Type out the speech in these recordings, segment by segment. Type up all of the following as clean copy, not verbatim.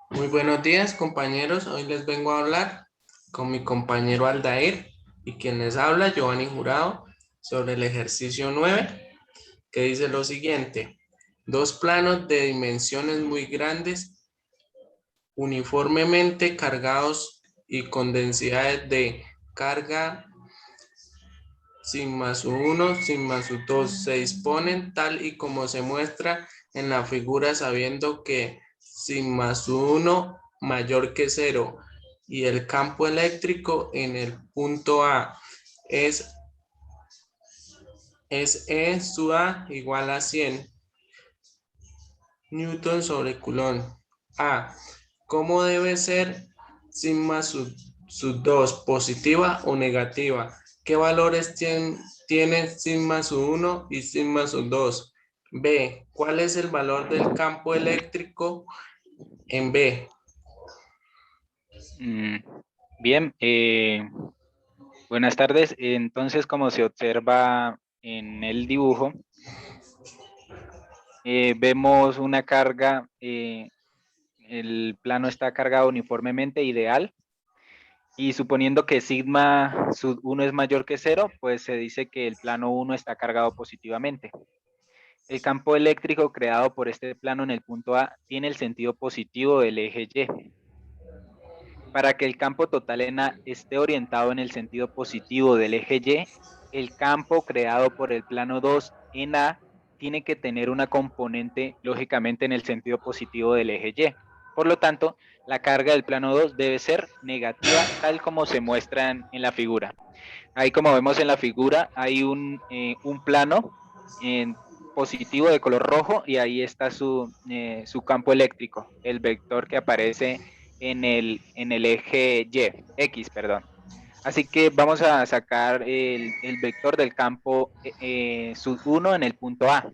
Muy buenos días, compañeros. Hoy les vengo a hablar con mi compañero Aldair y quien les habla, Giovanni Jurado, sobre el ejercicio 9, que dice lo siguiente. Dos planos de dimensiones muy grandes, uniformemente cargados y con densidades de carga sin más su 1, sin más su 2 se disponen tal y como se muestra en la figura, sabiendo que sin más su 1 mayor que cero y el campo eléctrico en el punto A es, es E sub A igual a 100 Newton sobre Coulomb. A. ¿Cómo debe ser sigma sub 2, positiva o negativa? ¿Qué valores tiene sigma sub 1 y sigma sub 2? B. ¿Cuál es el valor del campo eléctrico en B? Mm, Bien, buenas tardes. Entonces, como se observa en el dibujo, vemos una carga, el plano está cargado uniformemente ideal y suponiendo que sigma sub 1 es mayor que cero, pues se dice que el plano 1 está cargado positivamente. El campo eléctrico creado por este plano en el punto A tiene el sentido positivo del eje Y. Para que el campo total en A esté orientado en el sentido positivo del eje Y, el campo creado por el plano 2 en A tiene que tener una componente lógicamente en el sentido positivo del eje Y. Por lo tanto, la carga del plano 2 debe ser negativa tal como se muestra en la figura. Ahí como vemos en la figura hay un plano en positivo de color rojo y ahí está su campo eléctrico, el vector que aparece en el eje Y, X, perdón. Así que vamos a sacar el vector del campo sub 1 en el punto A.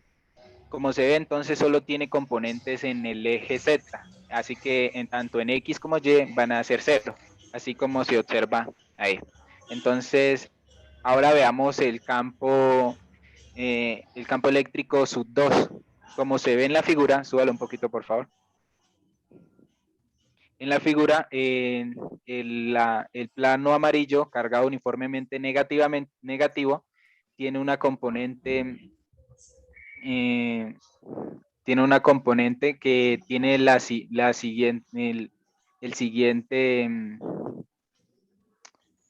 Como se ve, entonces solo tiene componentes en el eje Z. Así que en tanto en X como Y van a ser cero, así como se observa ahí. Entonces, ahora veamos el campo eléctrico sub 2. Como se ve en la figura, súbalo un poquito, por favor. En la figura, el plano amarillo cargado uniformemente negativo tiene una componente, eh, que tiene la siguiente, el siguiente,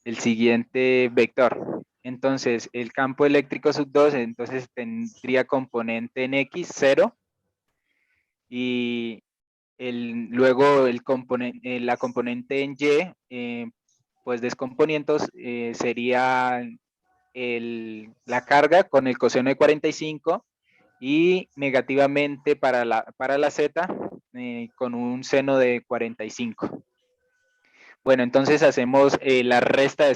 el siguiente vector. Entonces, el campo eléctrico sub 2 entonces tendría componente en X, 0, y luego la componente en Y, pues descomponiendo, sería la carga con el coseno de 45 y negativamente para la Z, con un seno de 45. Bueno, entonces hacemos la resta de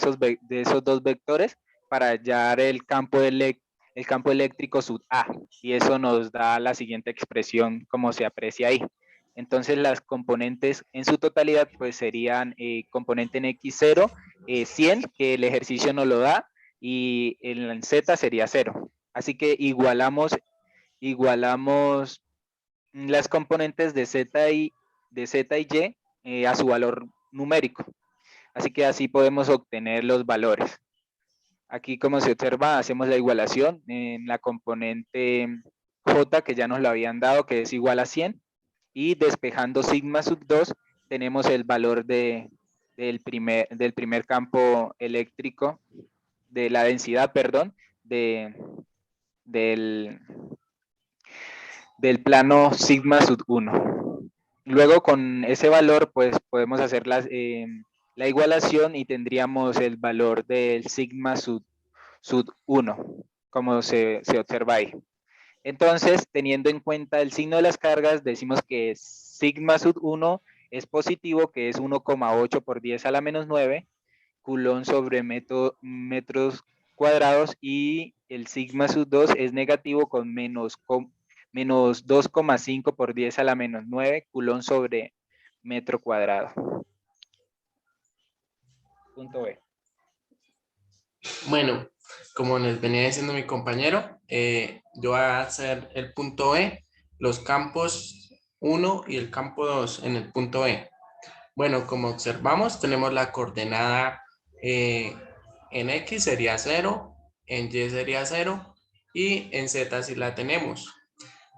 esos dos vectores para hallar el campo eléctrico sub A, y eso nos da la siguiente expresión como se aprecia ahí. Entonces las componentes en su totalidad pues serían componente en X0, 100, que el ejercicio nos lo da, y en Z sería 0. Así que igualamos las componentes de Z y Y a su valor numérico. Así que así podemos obtener los valores. Aquí, como se observa, hacemos la igualación en la componente J, que ya nos lo habían dado, que es igual a 100, y despejando sigma sub 2 tenemos el valor del primer campo eléctrico, de la densidad, perdón, del, del plano sigma sub 1. Luego, con ese valor, pues podemos hacer la igualación y tendríamos el valor del sigma sub 1, como se observa ahí. Entonces, teniendo en cuenta el signo de las cargas, decimos que sigma sub 1 es positivo, que es 1,8 por 10 a la menos 9 culón sobre metros cuadrados, y el sigma sub 2 es negativo con menos 2,5 por 10 a la menos 9 culón sobre metro cuadrado. Punto B. Bueno, como les venía diciendo mi compañero, yo voy a hacer el punto E. Los campos 1 y el campo 2 en el punto E. Bueno, como observamos, tenemos la coordenada en X sería 0, en Y sería 0 y en Z sí la tenemos.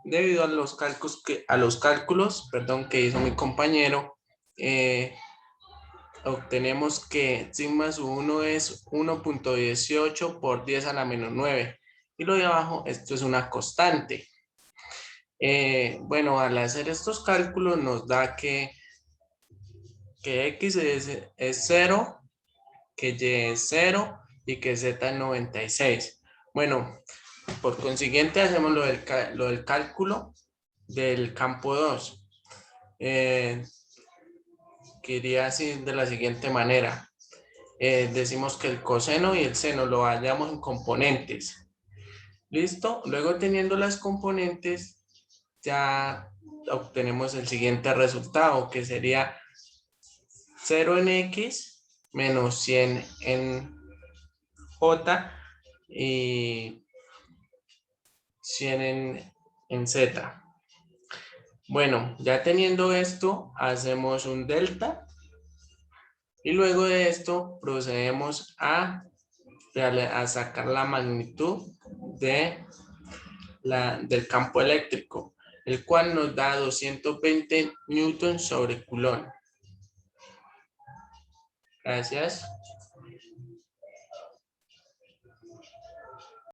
Debido a los cálculos que hizo mi compañero, obtenemos que sigma sub 1 es 1.18 por 10 a la menos 9. Y lo de abajo, esto es una constante. Bueno, al hacer estos cálculos nos da que X es 0, que Y es 0 y que Z es 96. Bueno, por consiguiente hacemos lo del cálculo del campo 2. Que iría así de la siguiente manera. Decimos que el coseno y el seno lo hallamos en componentes. ¿Listo? Luego teniendo las componentes, ya obtenemos el siguiente resultado, que sería 0 en X menos 100 en J y 100 en Z. Bueno, ya teniendo esto, hacemos un delta y luego de esto procedemos a sacar la magnitud del campo eléctrico, el cual nos da 220 newtons sobre Coulomb. Gracias.